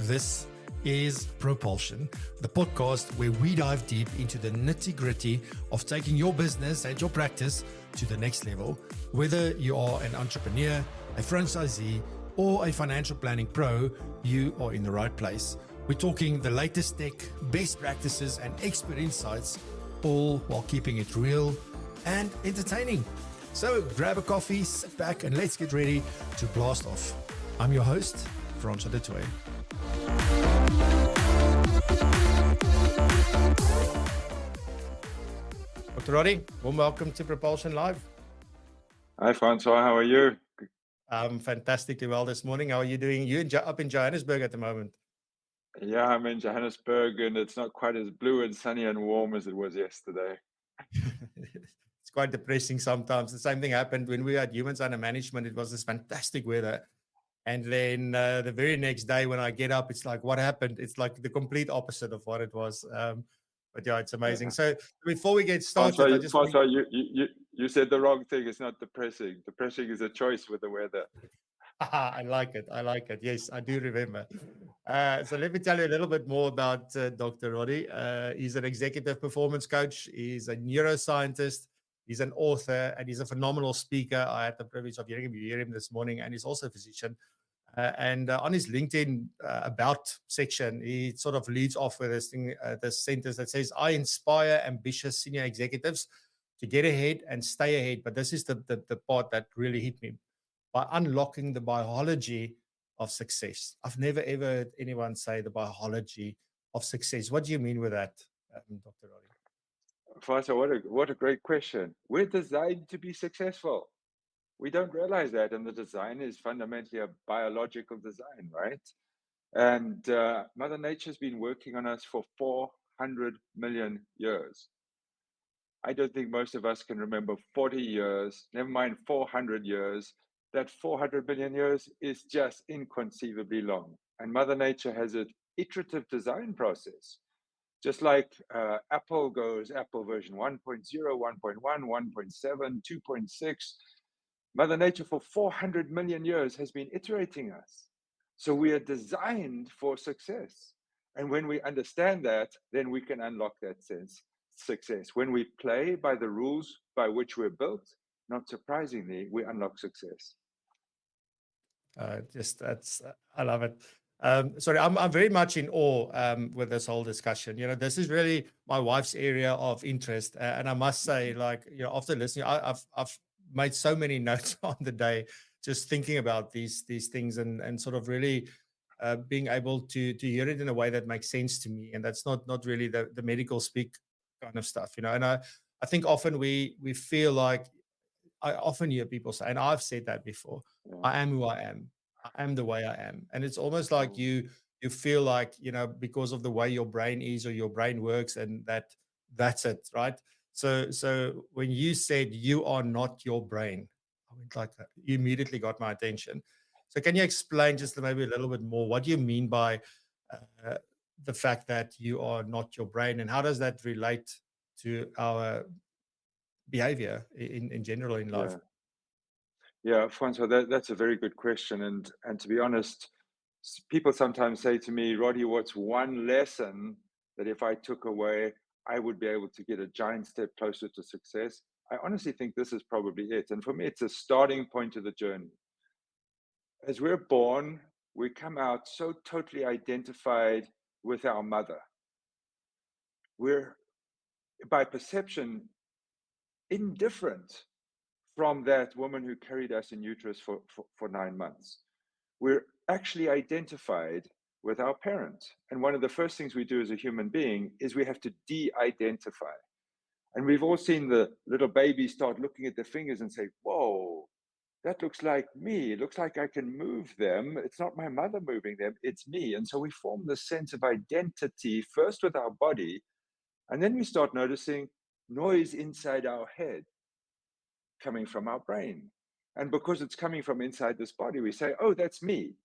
This is PROpulsion, the podcast where we dive deep into the nitty-gritty of taking your business and your practice to the next level. Whether you are an entrepreneur, a franchisee, or a financial planning pro, you are in the right place. We're talking the latest tech, best practices, and expert insights, all while keeping it real and entertaining. So grab a coffee, sit back, and let's get ready to blast off. I'm your host, Francois de Toy. Dr. Roddy, warm welcome to PROpulsion Live. Hi, Francois. How are you? I'm fantastically well this morning. How are you doing? You're up in Johannesburg at the moment. Yeah, I'm in Johannesburg, and it's not quite as blue and sunny and warm as it was yesterday. It's quite depressing sometimes. The same thing happened when we had Humans Under Management. It was this fantastic weather. And then the very next day when I get up, it's like, what happened? It's like the complete opposite of what it was. But yeah, it's amazing. Yeah. So before we get started, Francois, you said the wrong thing. It's not depressing. Depressing is a choice with the weather. I like it. I like it. Yes, I do remember. So let me tell you a little bit more about Dr. Roddy. He's an executive performance coach. He's a neuroscientist. He's an author, and he's a phenomenal speaker. I had the privilege of hearing him this morning, and he's also a physician. And on his LinkedIn about section, he sort of leads off with this sentence that says, "I inspire ambitious senior executives to get ahead and stay ahead." But this is the part that really hit me. By unlocking the biology of success. I've never ever heard anyone say the biology of success. What do you mean with that, Dr. Roddy? Francois, what a great question. We're designed to be successful. We don't realize that, and the design is fundamentally a biological design, right? And Mother Nature's been working on us for 400 million years. I don't think most of us can remember 40 years, never mind 400 years. That 400 million years is just inconceivably long. And Mother Nature has an iterative design process. Just like Apple goes, Apple version 1.0, 1.1, 1.7, 2.6. Mother Nature for 400 million years has been iterating us. So we are designed for success. And when we understand that, then we can unlock that success. When we play by the rules by which we're built, not surprisingly, we unlock success. I love it. Sorry, I'm very much in awe with this whole discussion. You know, this is really my wife's area of interest, and I must say, like, you know, after listening, I've made so many notes on the day, just thinking about these things and sort of really being able to hear it in a way that makes sense to me, and that's not really the medical speak kind of stuff, you know. And I think often we feel like, I often hear people say, and I've said that before, I am who I am. I am the way I am. And it's almost like you feel like, you know, because of the way your brain is or your brain works, and that's it, right? So when you said you are not your brain, I went like that. You immediately got my attention. So can you explain just maybe a little bit more, what do you mean by the fact that you are not your brain, and how does that relate to our behavior in general in life? Yeah, Francois, that's a very good question. And to be honest, people sometimes say to me, Roddy, what's one lesson that if I took away, I would be able to get a giant step closer to success? I honestly think this is probably it. And for me, it's a starting point of the journey. As we're born, we come out so totally identified with our mother. We're, by perception, indifferent from that woman who carried us in uterus for 9 months. We're actually identified with our parent. And one of the first things we do as a human being is we have to de-identify. And we've all seen the little baby start looking at their fingers and say, whoa, that looks like me. It looks like I can move them. It's not my mother moving them, it's me. And so we form this sense of identity first with our body, and then we start noticing noise inside our head coming from our brain. And because it's coming from inside this body, we say, oh, that's me.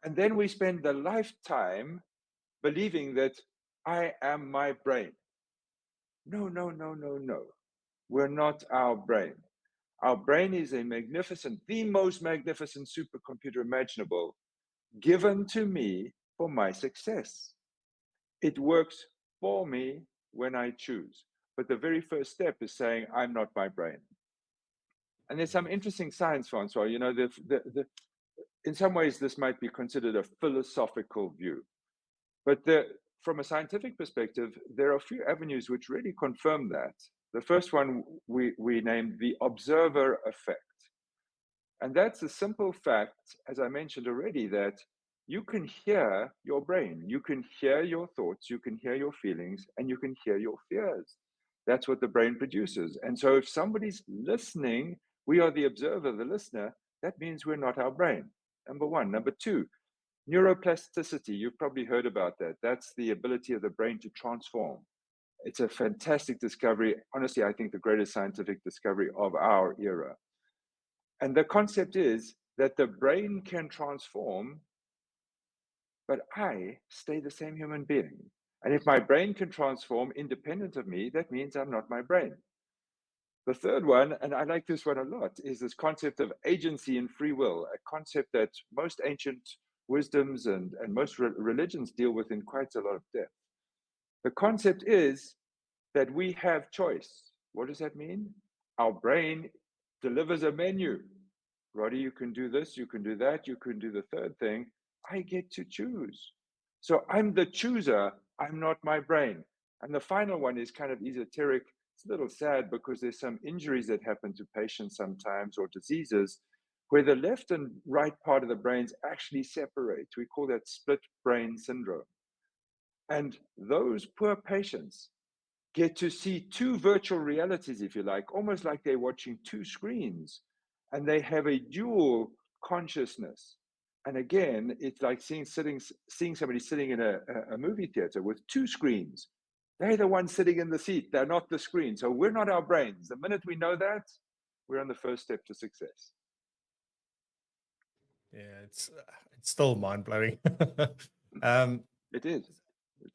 And then we spend the lifetime believing that I am my brain. No. We're not our brain. Our brain is a magnificent, the most magnificent supercomputer imaginable, given to me for my success. It works for me when I choose. But the very first step is saying, I'm not my brain. And there's some interesting science, Francois. You know, in some ways, this might be considered a philosophical view. But from a scientific perspective, there are a few avenues which really confirm that. The first one we named the observer effect. And that's the simple fact, as I mentioned already, that you can hear your brain, you can hear your thoughts, you can hear your feelings, and you can hear your fears. That's what the brain produces. And so if somebody's listening, we are the observer, the listener, that means we're not our brain. Number one. Number two, neuroplasticity. You've probably heard about that. That's the ability of the brain to transform. It's a fantastic discovery. Honestly, I think the greatest scientific discovery of our era. And the concept is that the brain can transform, but I stay the same human being. And if my brain can transform independent of me, that means I'm not my brain. The third one, and I like this one a lot, is this concept of agency and free will, a concept that most ancient wisdoms and most religions deal with in quite a lot of depth. The concept is that we have choice. What does that mean? Our brain delivers a menu. Roddy, you can do this, you can do that, you can do the third thing. I get to choose. So I'm the chooser, I'm not my brain. And the final one is kind of esoteric. It's a little sad because there's some injuries that happen to patients sometimes, or diseases, where the left and right part of the brains actually separate. We call that split brain syndrome. And those poor patients get to see two virtual realities, if you like, almost like they're watching two screens, and they have a dual consciousness. And again, it's like seeing somebody sitting in a movie theater with two screens. They're the ones sitting in the seat. They're not the screen. So we're not our brains. The minute we know that, we're on the first step to success. Yeah, it's still mind blowing. It is.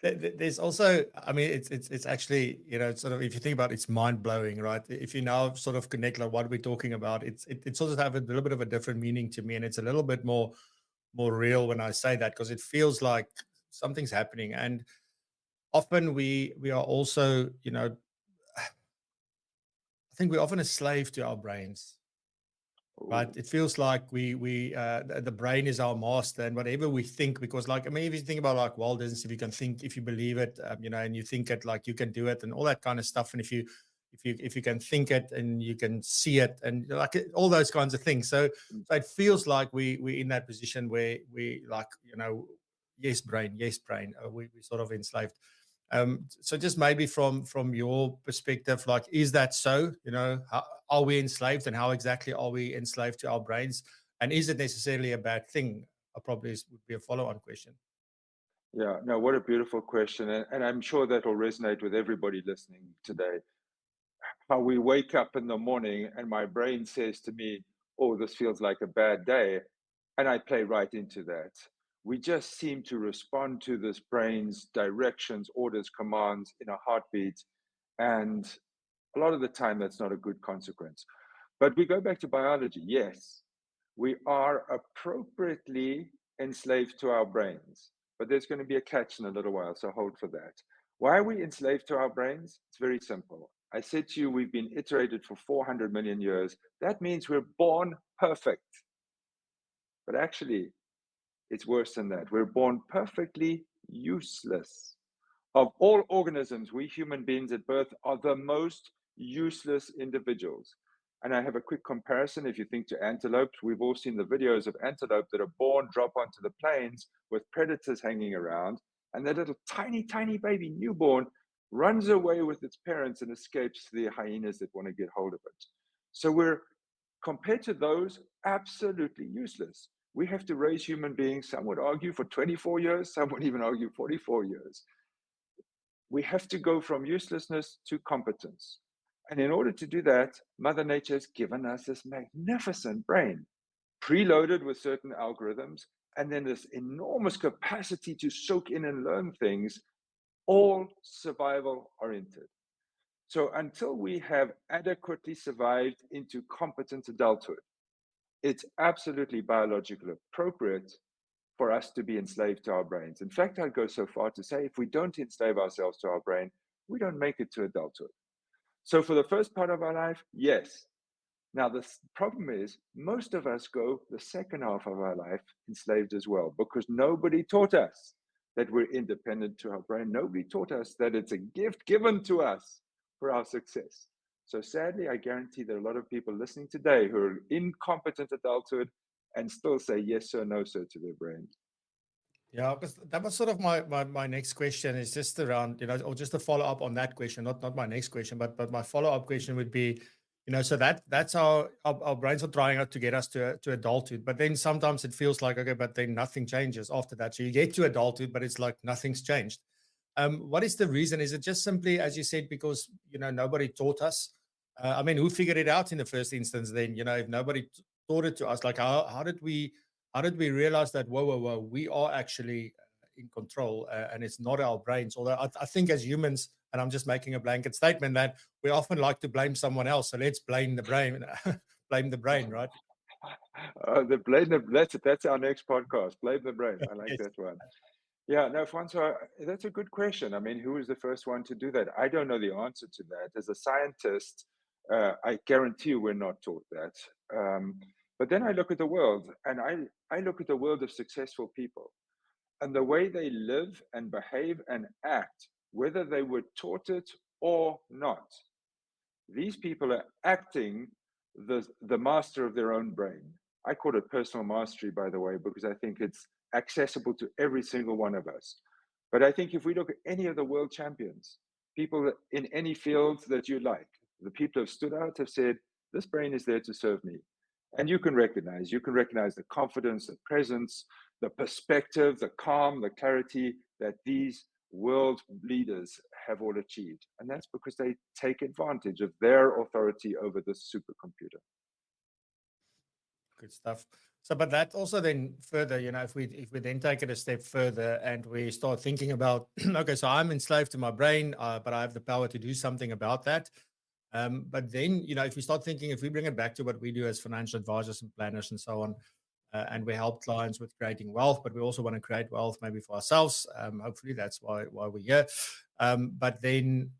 There's also, I mean, it's actually, you know, sort of, if you think about it, it's mind blowing, right? If you now sort of connect like what we're talking about, it sort of have a little bit of a different meaning to me, and it's a little bit more real when I say that, because it feels like something's happening. And often we are also, you know, I think we're often a slave to our brains. Right, it feels like the brain is our master, and whatever we think, because like, I mean, if you think about like Walt Disney, if you can think, if you believe it, you know, and you think it, like you can do it and all that kind of stuff, and if you can think it and you can see it and like all those kinds of things, so it feels like we're in that position where we, like, you know, yes brain, we sort of enslaved. So just maybe from your perspective, like, is that so? You know, how, are we enslaved, and how exactly are we enslaved to our brains? And is it necessarily a bad thing? Probably would be a follow-on question. Yeah, no, what a beautiful question. And I'm sure that will resonate with everybody listening today. How we wake up in the morning and my brain says to me, oh, this feels like a bad day. And I play right into that. We just seem to respond to this brain's directions, orders, commands in a heartbeat. And a lot of the time, that's not a good consequence. But we go back to biology. Yes, we are appropriately enslaved to our brains. But there's going to be a catch in a little while, so hold for that. Why are we enslaved to our brains? It's very simple. I said to you, we've been iterated for 400 million years. That means we're born perfect. But actually, it's worse than that. We're born perfectly useless. Of all organisms, we human beings at birth are the most useless individuals. And I have a quick comparison. If you think to antelopes, we've all seen the videos of antelope that are born, drop onto the plains with predators hanging around. And that little tiny, tiny baby newborn runs away with its parents and escapes the hyenas that want to get hold of it. So we're, compared to those, absolutely useless. We have to raise human beings, some would argue, for 24 years, some would even argue 44 years. We have to go from uselessness to competence. And in order to do that, Mother Nature has given us this magnificent brain, preloaded with certain algorithms, and then this enormous capacity to soak in and learn things, all survival oriented. So until we have adequately survived into competent adulthood, it's absolutely biologically appropriate for us to be enslaved to our brains. In fact, I'd go so far to say if we don't enslave ourselves to our brain, we don't make it to adulthood. So for the first part of our life, yes. Now, the problem is most of us go the second half of our life enslaved as well, because nobody taught us that we're independent to our brain. Nobody taught us that it's a gift given to us for our success. So sadly, I guarantee there are a lot of people listening today who are incompetent adulthood and still say yes sir, no sir to their brains. Yeah, because that was sort of my next question is just around, or just to follow up on that question, not my next question, but my follow-up question would be, so that's how our brains are trying out to get us to adulthood. But then sometimes it feels like, okay, but then nothing changes after that. So you get to adulthood, but it's like nothing's changed. What is the reason? Is it just simply, as you said, because, nobody taught us? I mean, who figured it out in the first instance then? If nobody taught it to us, like how did we realize that, whoa, we are actually in control and it's not our brains? Although I think as humans, and I'm just making a blanket statement, that we often like to blame someone else. So let's blame the brain, blame the brain, right? That's our next podcast. Blame the brain. I like Yes. that one. Yeah, no, Francois, that's a good question. I mean, who was the first one to do that? I don't know the answer to that. As a scientist, I guarantee you we're not taught that. But then I look at the world, and I look at the world of successful people and the way they live and behave and act, whether they were taught it or not. These people are acting the master of their own brain. I call it personal mastery, by the way, because I think it's accessible to every single one of us. But I think if we look at any of the world champions, people in any field that you like, the people who have stood out have said, this brain is there to serve me. And you can recognize the confidence, the presence, the perspective, the calm, the clarity that these world leaders have all achieved. And that's because they take advantage of their authority over this supercomputer. Good stuff. So, but that also then further, if we then take it a step further and we start thinking about, okay, so I'm enslaved to my brain, but I have the power to do something about that. But then, if we start thinking, if we bring it back to what we do as financial advisors and planners and so on, and we help clients with creating wealth, but we also want to create wealth maybe for ourselves. Hopefully, that's why we're here. But then,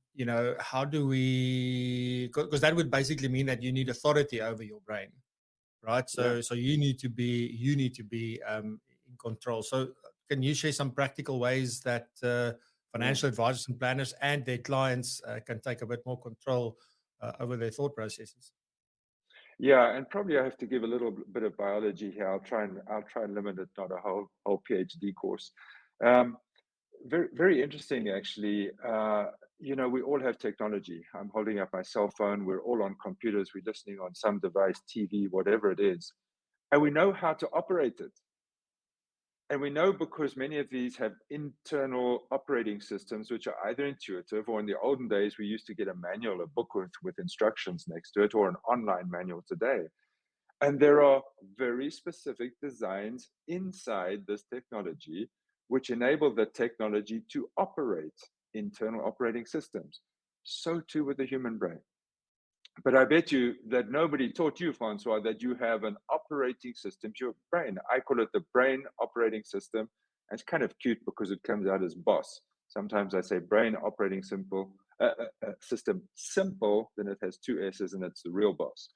how do we? Because that would basically mean that you need authority over your brain, right? So, Yeah. so you need to be in control. So, can you share some practical ways that financial advisors and planners and their clients can take a bit more control over their thought processes? Yeah, and probably I have to give a little bit of biology here. I'll try and limit it, not a whole PhD course. Um, very very interesting, actually. We all have technology. I'm holding up my cell phone. We're all on computers. We're listening on some device, TV, whatever it is, and we know how to operate it. And we know because many of these have internal operating systems, which are either intuitive or in the olden days, we used to get a manual, a book with instructions next to it, or an online manual today. And there are very specific designs inside this technology which enable the technology to operate internal operating systems. So too with the human brain. But I bet you that nobody taught you, Francois, that you have an operating system to your brain. I call it the brain operating system. And it's kind of cute because it comes out as boss. Sometimes I say brain operating system simple, then it has two S's and it's the real boss.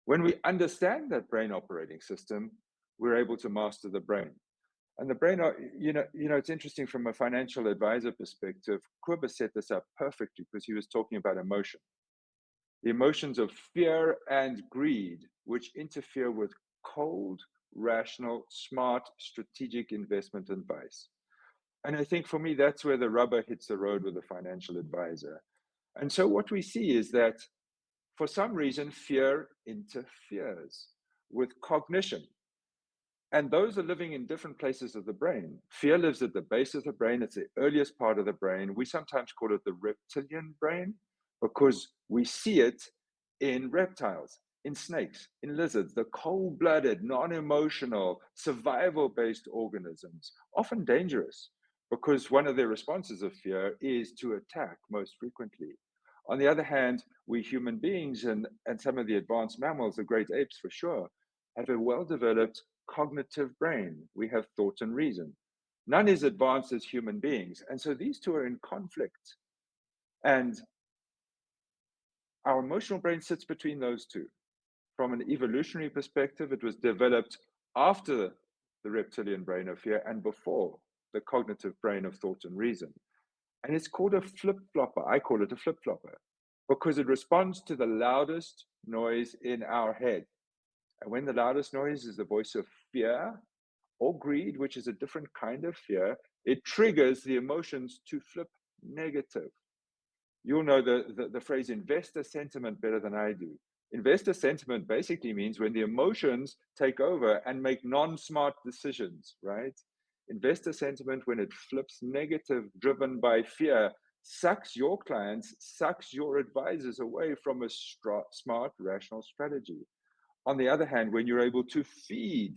When we understand that brain operating system, we're able to master the brain. And the brain, it's interesting from a financial advisor perspective. Kuba set this up perfectly because he was talking about emotion. The emotions of fear and greed, which interfere with cold, rational, smart, strategic investment advice. And I think for me, that's where the rubber hits the road with a financial advisor. And so what we see is that for some reason, fear interferes with cognition. And those are living in different places of the brain. Fear lives at the base of the brain. It's the earliest part of the brain. We sometimes call it the reptilian brain because we see it in reptiles, in snakes, in lizards, the cold-blooded, non-emotional, survival-based organisms, often dangerous because one of their responses of fear is to attack most frequently. On the other hand, we human beings and some of the advanced mammals, the great apes for sure, have a well-developed cognitive brain. We have thought and reason. None is advanced as human beings. And so these two are in conflict. And our emotional brain sits between those two. From an evolutionary perspective, it was developed after the reptilian brain of fear and before the cognitive brain of thought and reason. And it's called a flip-flopper. I call it a flip-flopper because it responds to the loudest noise in our head. And when the loudest noise is the voice of fear or greed, which is a different kind of fear, it triggers the emotions to flip negative. You'll know the phrase investor sentiment better than I do. Investor sentiment basically means when the emotions take over and make non-smart decisions, right? Investor sentiment, when it flips negative, driven by fear, sucks your clients, sucks your advisors away from a smart, rational strategy. On the other hand, when you're able to feed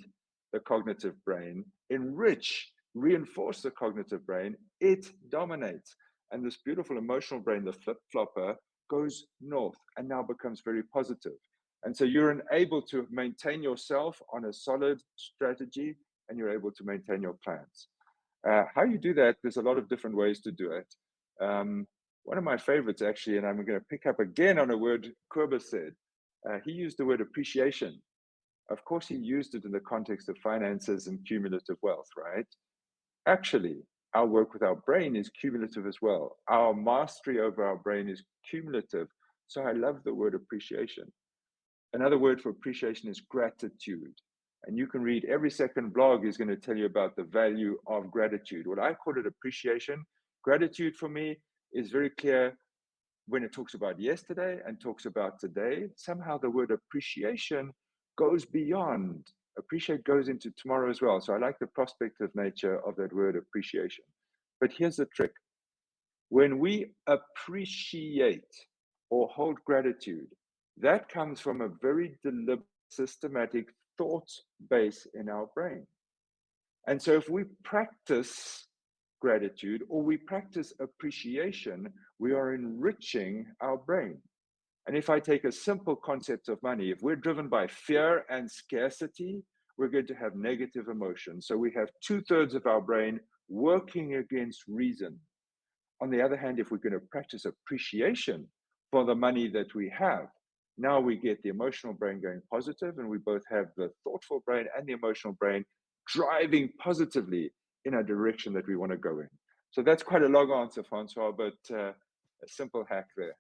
the cognitive brain, enrich, reinforce the cognitive brain, it dominates. And this beautiful emotional brain, the flip-flopper, goes north and now becomes very positive. And so you're able to maintain yourself on a solid strategy and you're able to maintain your clients. How you do that, there's a lot of different ways to do it. One of my favorites, actually, and I'm going to pick up again on a word Kerber said, he used the word appreciation. Of course, he used it in the context of finances and cumulative wealth, right? Actually, our work with our brain is cumulative as well. Our mastery over our brain is cumulative. So I love the word appreciation. Another word for appreciation is gratitude. And you can read every second blog is going to tell you about the value of gratitude. What I call it appreciation. Gratitude for me is very clear when it talks about yesterday and talks about today. Somehow the word appreciation goes beyond. Appreciate goes into tomorrow as well. So I like the prospective nature of that word appreciation. But here's the trick. When we appreciate or hold gratitude, that comes from a very deliberate, systematic thought base in our brain. And so if we practice gratitude or we practice appreciation, we are enriching our brain. And if I take a simple concept of money, if we're driven by fear and scarcity, we're going to have negative emotions. So we have 2/3 of our brain working against reason. On the other hand, if we're going to practice appreciation for the money that we have, now we get the emotional brain going positive, and we both have the thoughtful brain and the emotional brain driving positively in a direction that we want to go in. So that's quite a long answer, Francois, but a simple hack there.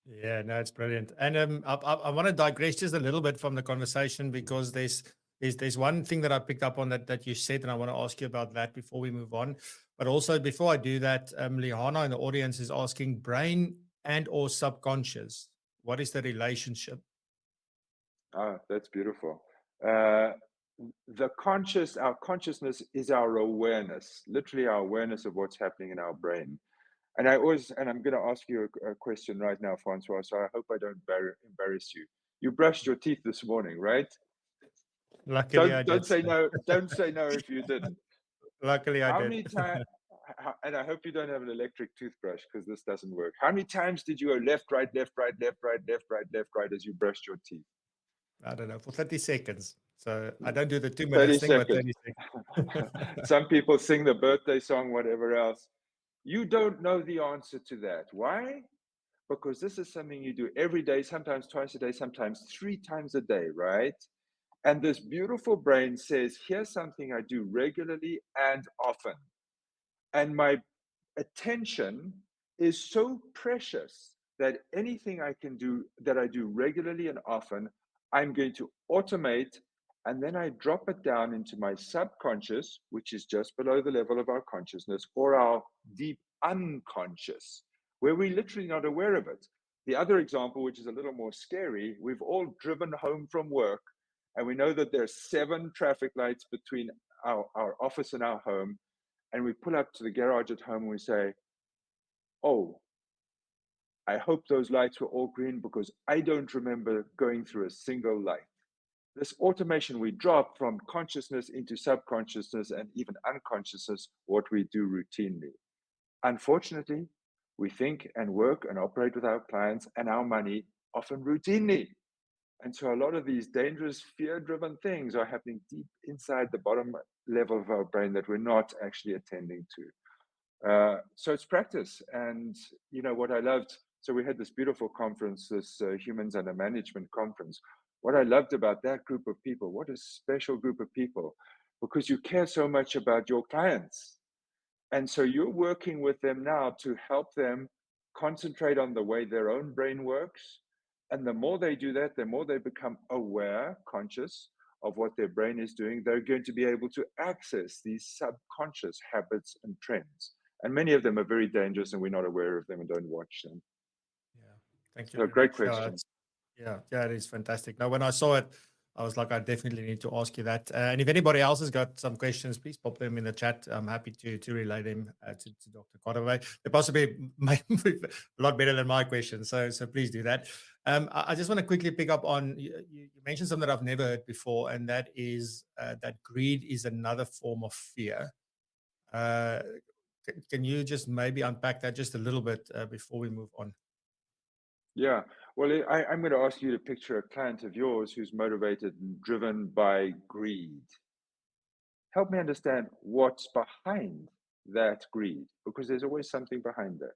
Yeah, no, it's brilliant. And I want to digress just a little bit from the conversation because there's one thing that I picked up on that you said, and I want to ask you about that before we move on. But also before I do that, Lihana in the audience is asking brain and or subconscious. What is the relationship? Ah, that's beautiful. Our consciousness is our awareness, literally our awareness of what's happening in our brain. And I'm going to ask you a question right now, Francois, so I hope I don't embarrass you. You brushed your teeth this morning, right? Luckily, I did. Don't say no. Don't say no if you didn't. Luckily, I How did. many times? And I hope you don't have an electric toothbrush because this doesn't work. How many times did you go left, right, left, right, left, right, left, right, left, right as you brushed your teeth? I don't know, for 30 seconds. So I don't do the 2 30 minutes thing, but seconds. 30 seconds. Some people sing the birthday song, whatever else. You don't know the answer to that. Why? Because this is something you do every day, sometimes twice a day, sometimes 3 times a day, right? And this beautiful brain says, here's something I do regularly and often. And my attention is so precious that anything I can do that I do regularly and often, I'm going to automate, and then I drop it down into my subconscious, which is just below the level of our consciousness, or our deep unconscious, where we're literally not aware of it. The other example, which is a little more scary, we've all driven home from work, and we know that there's 7 traffic lights between our office and our home. And we pull up to the garage at home and we say, oh, I hope those lights were all green because I don't remember going through a single light. This automation we drop from consciousness into subconsciousness and even unconsciousness, what we do routinely. Unfortunately, we think and work and operate with our clients and our money often routinely. And so a lot of these dangerous, fear-driven things are happening deep inside the bottom level of our brain that we're not actually attending to. So it's practice. And, you know, what I loved, so we had this beautiful conference, this Humans Under Management conference. What I loved about that group of people, what a special group of people, because you care so much about your clients. And so you're working with them now to help them concentrate on the way their own brain works. And the more they do that, the more they become aware, conscious of what their brain is doing, they're going to be able to access these subconscious habits and trends. And many of them are very dangerous and we're not aware of them and don't watch them. Yeah. Thank you So very great much. question. Yeah, it is fantastic. Now, when I saw it, I was like, I definitely need to ask you that. And if anybody else has got some questions, please pop them in the chat. I'm happy to relay them to Dr. Carter. They possibly might be a lot better than my questions, so please do that. I just want to quickly pick up on you mentioned something that I've never heard before, and that is that greed is another form of fear. Uh, can you just maybe unpack that just a little bit before we move on? Yeah, well, I'm going to ask you to picture a client of yours who's motivated and driven by greed. Help me understand what's behind that greed, because there's always something behind that.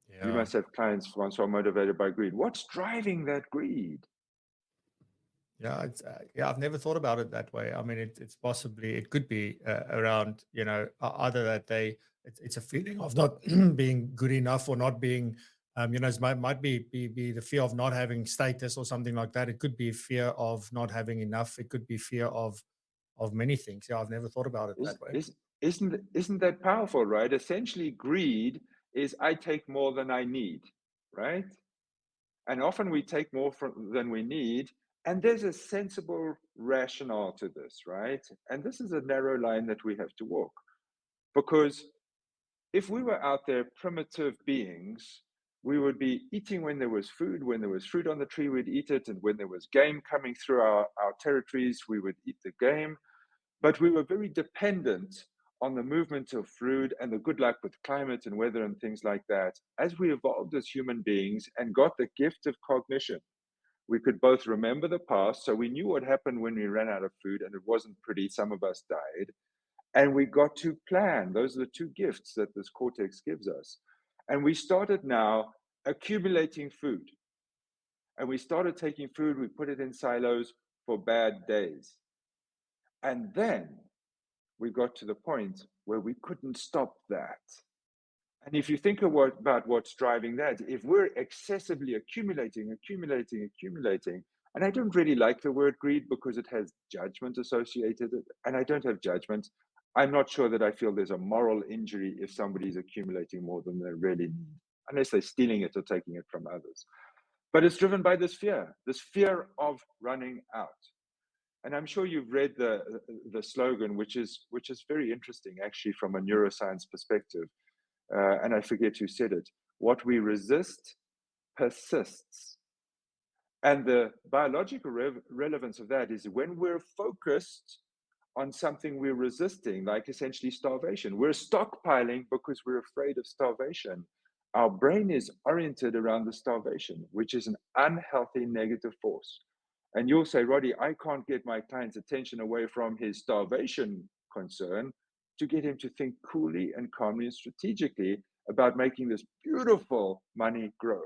You Yeah. must have clients once who are motivated by greed. What's driving that greed? Yeah, I've never thought about it that way. I mean, it could be around, either that it's a feeling of not being good enough or not being, it might be the fear of not having status or something like that. It could be fear of not having enough. It could be fear of many things. Yeah, I've never thought about it Is, that way. is, isn't that powerful, right? Essentially, greed is I take more than I need, right? And often we take more than we need. And there's a sensible rationale to this, right? And this is a narrow line that we have to walk. Because if we were out there primitive beings, we would be eating when there was food. When there was fruit on the tree, we'd eat it. And when there was game coming through our territories, we would eat the game. But we were very dependent on the movement of food and the good luck with climate and weather and things like that. As we evolved as human beings and got the gift of cognition, we could both remember the past. So we knew what happened when we ran out of food and it wasn't pretty. Some of us died. And we got to plan. Those are the two gifts that this cortex gives us. And we started now accumulating food. And we started taking food, we put it in silos for bad days. And then we got to the point where we couldn't stop that. And if you think about what's driving that, if we're excessively accumulating, and I don't really like the word greed because it has judgment associated, and I don't have judgment. I'm not sure that I feel there's a moral injury if somebody's accumulating more than they really need, unless they're stealing it or taking it from others. But it's driven by this fear of running out. And I'm sure you've read the slogan, which is very interesting, actually, from a neuroscience perspective. And I forget who said it. What we resist persists. And the biological relevance of that is when we're focused on something we're resisting, like essentially starvation. We're stockpiling because we're afraid of starvation. Our brain is oriented around the starvation, which is an unhealthy negative force. And you'll say, Roddy, I can't get my client's attention away from his starvation concern to get him to think coolly and calmly and strategically about making this beautiful money grow.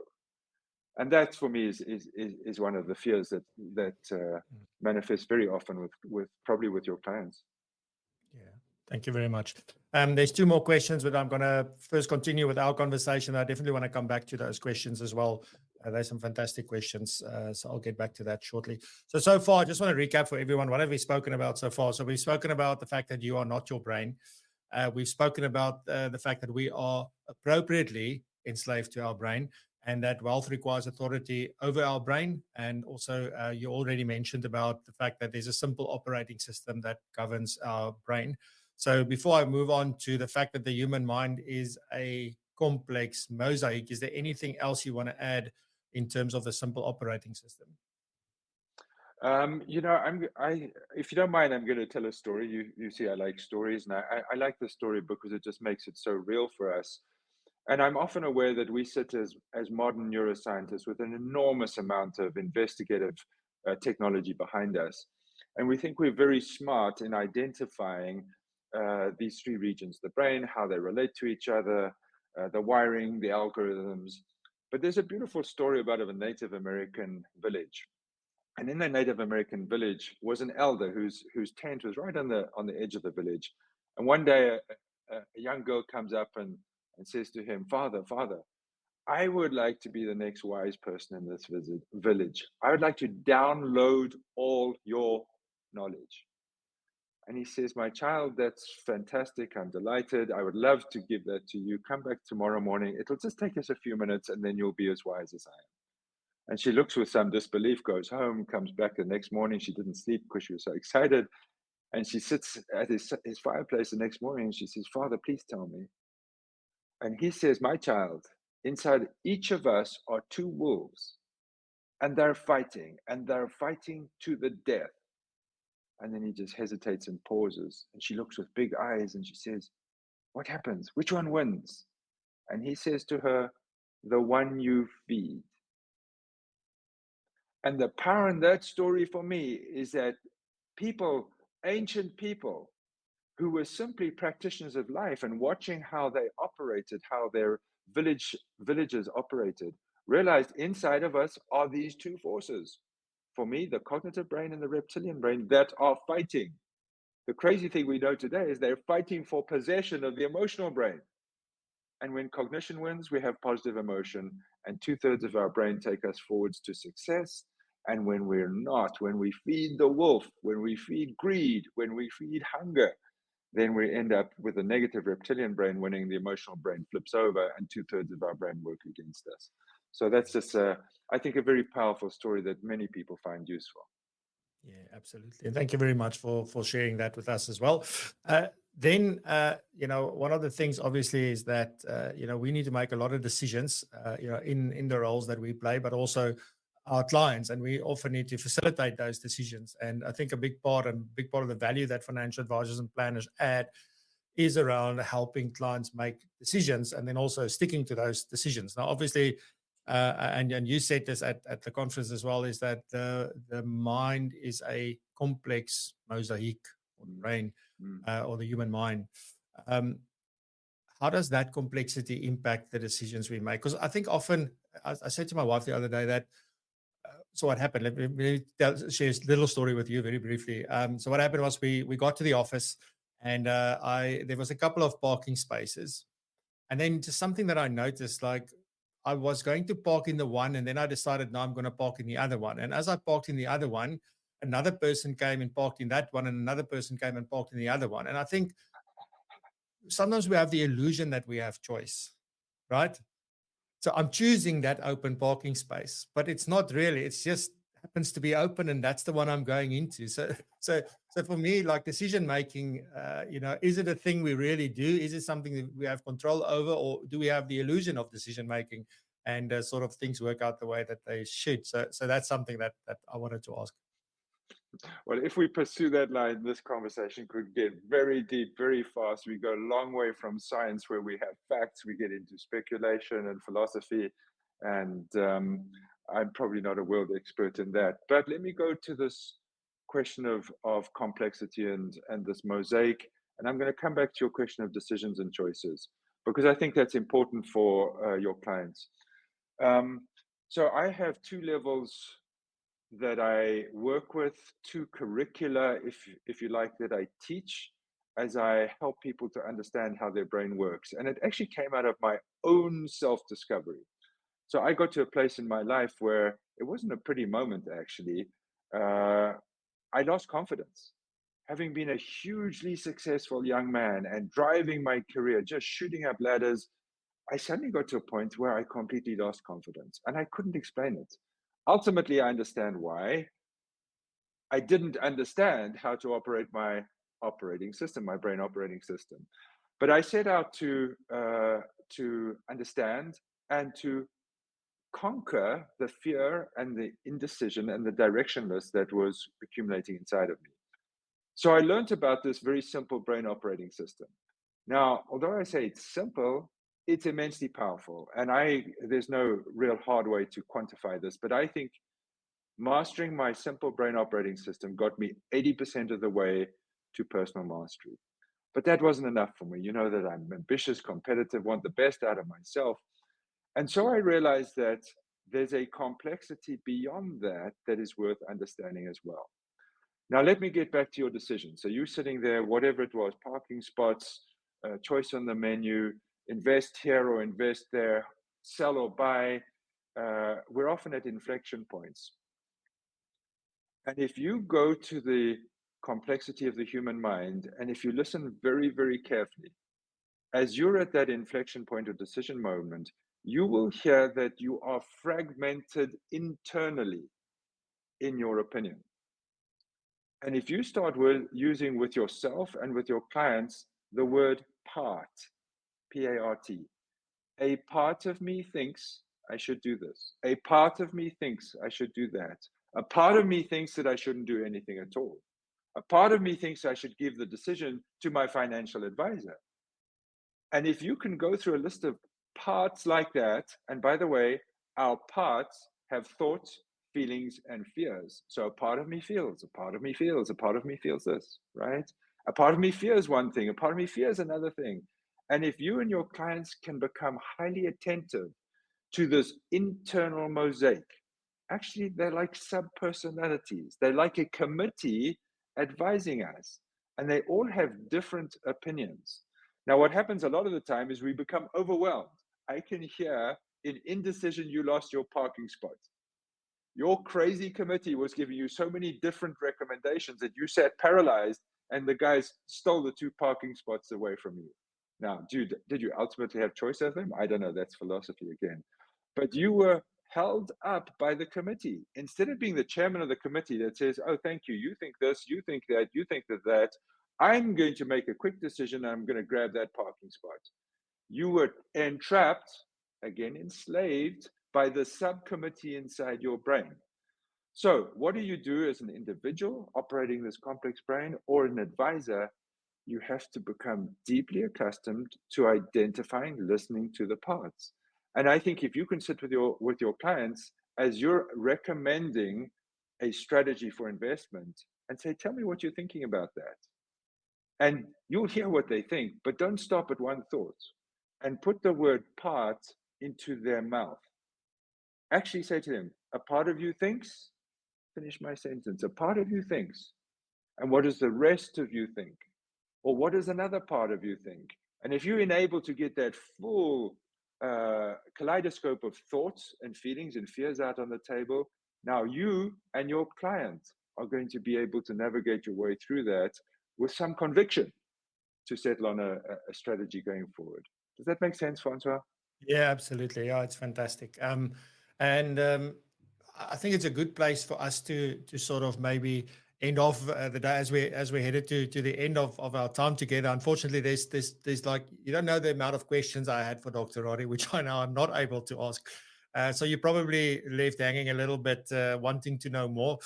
And that, for me, is one of the fears that manifests very often with probably with your clients. Yeah, thank you very much. There's two more questions, but I'm going to first continue with our conversation. I definitely want to come back to those questions as well. There's some fantastic questions, so I'll get back to that shortly. So far, I just want to recap for everyone. What have we spoken about so far? So we've spoken about the fact that you are not your brain. We've spoken about the fact that we are appropriately enslaved to our brain, and that wealth requires authority over our brain. And also, you already mentioned about the fact that there's a simple operating system that governs our brain. So before I move on to the fact that the human mind is a complex mosaic, is there anything else you want to add in terms of the simple operating system? If you don't mind, I'm going to tell a story. You see, I like stories, and I like the story because it just makes it so real for us. And I'm often aware that we sit as modern neuroscientists with an enormous amount of investigative technology behind us. And we think we're very smart in identifying these three regions, the brain, how they relate to each other, the wiring, the algorithms. But there's a beautiful story about a Native American village. And in the Native American village was an elder whose tent was right on the edge of the village. And one day a young girl comes up and says to him, Father, I would like to be the next wise person in this village. I would like to download all your knowledge. And he says, my child, that's fantastic. I'm delighted. I would love to give that to you. Come back tomorrow morning. It'll just take us a few minutes and then you'll be as wise as I am. And she looks with some disbelief, goes home, comes back the next morning. She didn't sleep because she was so excited. And she sits at his fireplace the next morning and she says, Father, please tell me. And he says, my child, inside each of us are two wolves and they're fighting to the death. And then he just hesitates and pauses. And she looks with big eyes and she says, what happens? Which one wins? And he says to her, the one you feed. And the power in that story for me is that people, ancient people, who were simply practitioners of life and watching how they operated, how their villages operated, realized inside of us are these two forces. For me, the cognitive brain and the reptilian brain that are fighting. The crazy thing we know today is they're fighting for possession of the emotional brain. And when cognition wins, we have positive emotion, and 2/3 of our brain take us forwards to success. And when we're not, when we feed the wolf, when we feed greed, when we feed hunger, then we end up with a negative reptilian brain winning, the emotional brain flips over, and 2/3 of our brain work against us. So that's just, I think, a very powerful story that many people find useful. Yeah, absolutely. And thank you very much for sharing that with us as well. One of the things obviously is that we need to make a lot of decisions, in the roles that we play, but also our clients, and we often need to facilitate those decisions. And I think a big part of the value that financial advisors and planners add is around helping clients make decisions and then also sticking to those decisions. Now, obviously, and you said this at the conference as well, is that the mind is a complex mosaic, or the brain, or the human mind. How does that complexity impact the decisions we make? Because I think often, I said to my wife the other day that, so what happened? Let me share a little story with you very briefly. So what happened was we got to the office, and there was a couple of parking spaces, and then just something that I noticed, like I was going to park in the one, and then I decided, no, I'm going to park in the other one. And as I parked in the other one, another person came and parked in that one, and another person came and parked in the other one. And I think sometimes we have the illusion that we have choice, right? So I'm choosing that open parking space, but it's not really. It's just happens to be open, and that's the one I'm going into. So for me, like decision making, is it a thing we really do? Is it something that we have control over, or do we have the illusion of decision making, and sort of things work out the way that they should? So that's something that I wanted to ask. Well, if we pursue that line, this conversation could get very deep, very fast. We go a long way from science, where we have facts. We get into speculation and philosophy, and I'm probably not a world expert in that. But let me go to this question of complexity and this mosaic, and I'm going to come back to your question of decisions and choices, because I think that's important for your clients. So I have two levels that I work with, two curricula, if you like, that I teach as I help people to understand how their brain works. And it actually came out of my own self-discovery. So I got to a place in my life where it wasn't a pretty moment, actually. I lost confidence. Having been a hugely successful young man and driving my career, just shooting up ladders, I suddenly got to a point where I completely lost confidence, and I couldn't explain it. Ultimately, I understand why. I didn't understand how to operate my operating system, my brain operating system. But I set out to understand and to conquer the fear and the indecision and the directionless that was accumulating inside of me. So I learned about this very simple brain operating system. Now, although I say it's simple, it's immensely powerful. And there's no real hard way to quantify this, but I think mastering my simple brain operating system got me 80% of the way to personal mastery. But that wasn't enough for me. You know that I'm ambitious, competitive, want the best out of myself. And so I realized that there's a complexity beyond that that is worth understanding as well. Now, let me get back to your decision. So you're sitting there, whatever it was, parking spots, choice on the menu, invest here or invest there, sell or buy. We're often at inflection points. And if you go to the complexity of the human mind, and if you listen very, very carefully, as you're at that inflection point or decision moment, you will hear that you are fragmented internally in your opinion. And if you start using with yourself and with your clients the word part, P-A-R-T, a part of me thinks I should do this. A part of me thinks I should do that. A part of me thinks that I shouldn't do anything at all. A part of me thinks I should give the decision to my financial advisor. And if you can go through a list of parts like that, and by the way, our parts have thoughts, feelings, and fears. So a part of me feels, a part of me feels, a part of me feels this, right? A part of me fears one thing, a part of me fears another thing. And if you and your clients can become highly attentive to this internal mosaic, actually, they're like sub-personalities. They're like a committee advising us, and they all have different opinions. Now, what happens a lot of the time is we become overwhelmed. I can hear in indecision, you lost your parking spot. Your crazy committee was giving you so many different recommendations that you sat paralyzed, and the guys stole the 2 parking spots away from you. Now, dude, did you ultimately have choice of them? I don't know. That's philosophy again. But you were held up by the committee. Instead of being the chairman of the committee that says, oh, thank you, you think this, you think that, you think that, I'm going to make a quick decision and I'm going to grab that parking spot. You were entrapped, again, enslaved by the subcommittee inside your brain. So what do you do as an individual operating this complex brain or an advisor? You have to become deeply accustomed to identifying, listening to the parts. And I think if you can sit with your clients as you're recommending a strategy for investment and say, tell me what you're thinking about that. And you'll hear what they think, but don't stop at one thought and put the word part into their mouth. Actually say to them, a part of you thinks, finish my sentence, a part of you thinks. And what does the rest of you think? Or what does another part of you think? And if you're able to get that full kaleidoscope of thoughts and feelings and fears out on the table, now you and your client are going to be able to navigate your way through that with some conviction to settle on a strategy going forward. Does that make sense, Francois? Yeah, absolutely. Yeah, it's fantastic. And I think it's a good place for us to sort of maybe end off the day as we're headed to the end of our time together. Unfortunately, there's like, you don't know the amount of questions I had for Dr. Roddy, which I now am not able to ask. So you probably left hanging a little bit, wanting to know more.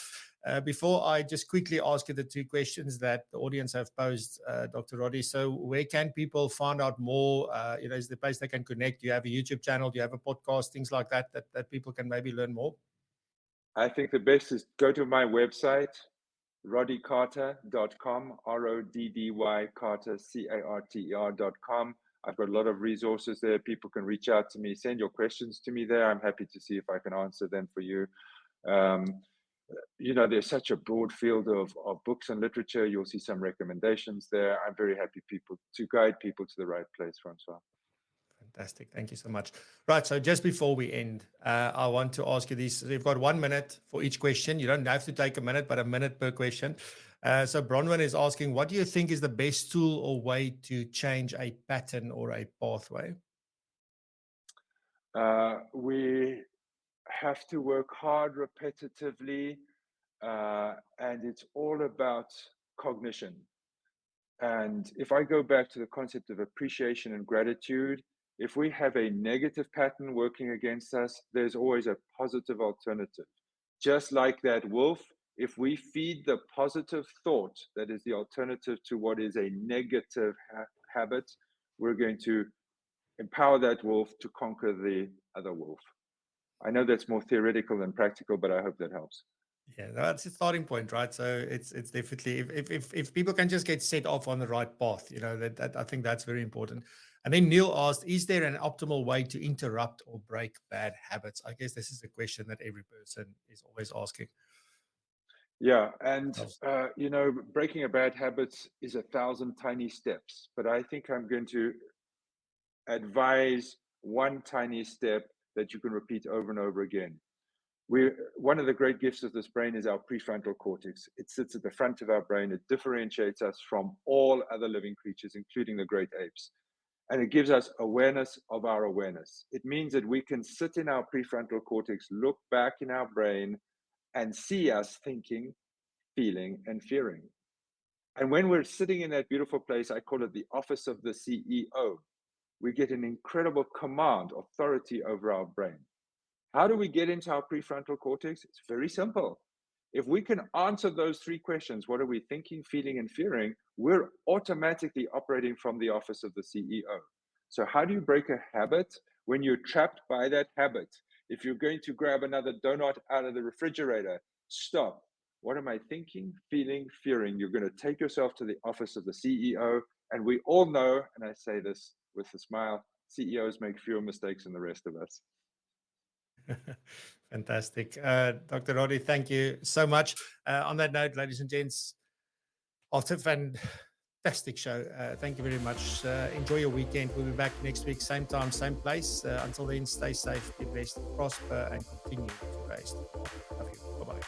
Before I just quickly ask you the 2 questions that the audience have posed, Dr. Roddy. So where can people find out more? Is the place they can connect? Do you have a YouTube channel? Do you have a podcast? Things like that people can maybe learn more? I think the best is go to my website, roddycarter.com, R-O-D-D-Y Carter, C-A-R-T-E-R.com. I've got a lot of resources there. People can reach out to me, send your questions to me there. I'm happy to see if I can answer them for you. There's such a broad field of books and literature. You'll see some recommendations there. I'm very happy to guide people to the right place, Francois. Fantastic. Thank you so much. Right. So just before we end, I want to ask you this. You've got 1 minute for each question. You don't have to take a minute, but a minute per question. So Bronwyn is asking, what do you think is the best tool or way to change a pattern or a pathway? We have to work hard repetitively, and it's all about cognition. And if I go back to the concept of appreciation and gratitude, if we have a negative pattern working against us, there's always a positive alternative. Just like that wolf, if we feed the positive thought that is the alternative to what is a negative habit, we're going to empower that wolf to conquer the other wolf. I know that's more theoretical than practical, but I hope that helps. Yeah, that's a starting point, right? So it's definitely if people can just get set off on the right path, that I think that's very important. And then Neil asked, is there an optimal way to interrupt or break bad habits? I guess this is a question that every person is always asking. Yeah, and breaking a bad habit is 1,000 tiny steps, but I think I'm going to advise one tiny step that you can repeat over and over again. One of the great gifts of this brain is our prefrontal cortex. It sits at the front of our brain. It differentiates us from all other living creatures, including the great apes. And it gives us awareness of our awareness. It means that we can sit in our prefrontal cortex, look back in our brain, and see us thinking, feeling, and fearing. And when we're sitting in that beautiful place, I call it the office of the CEO, we get an incredible command, authority over our brain. How do we get into our prefrontal cortex? It's very simple. If we can answer those three questions, what are we thinking, feeling, and fearing? We're automatically operating from the office of the CEO. So how do you break a habit? When you're trapped by that habit, if you're going to grab another donut out of the refrigerator, stop. What am I thinking, feeling, fearing? You're going to take yourself to the office of the CEO. And we all know, and I say this with a smile, CEOs make fewer mistakes than the rest of us. Fantastic. Dr. Roddy, thank you so much. On that note, ladies and gents, after a fantastic show, thank you very much. Enjoy your weekend. We'll be back next week, same time, same place. Until then, stay safe, be blessed, prosper, and continue to raise. Love you. Bye-bye.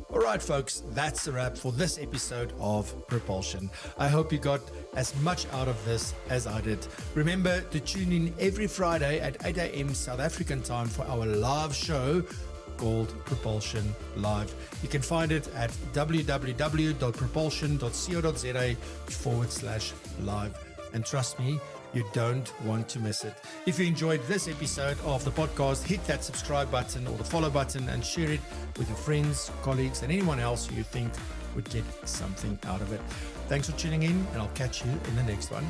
All right, folks, that's a wrap for this episode of Propulsion. I hope you got as much out of this as I did. Remember to tune in every Friday at 8 a.m. South African time for our live show called Propulsion Live. You can find it at www.propulsion.co.za/live. And trust me, you don't want to miss it. If you enjoyed this episode of the podcast, hit that subscribe button or the follow button and share it with your friends, colleagues, and anyone else who you think would get something out of it. Thanks for tuning in, and I'll catch you in the next one.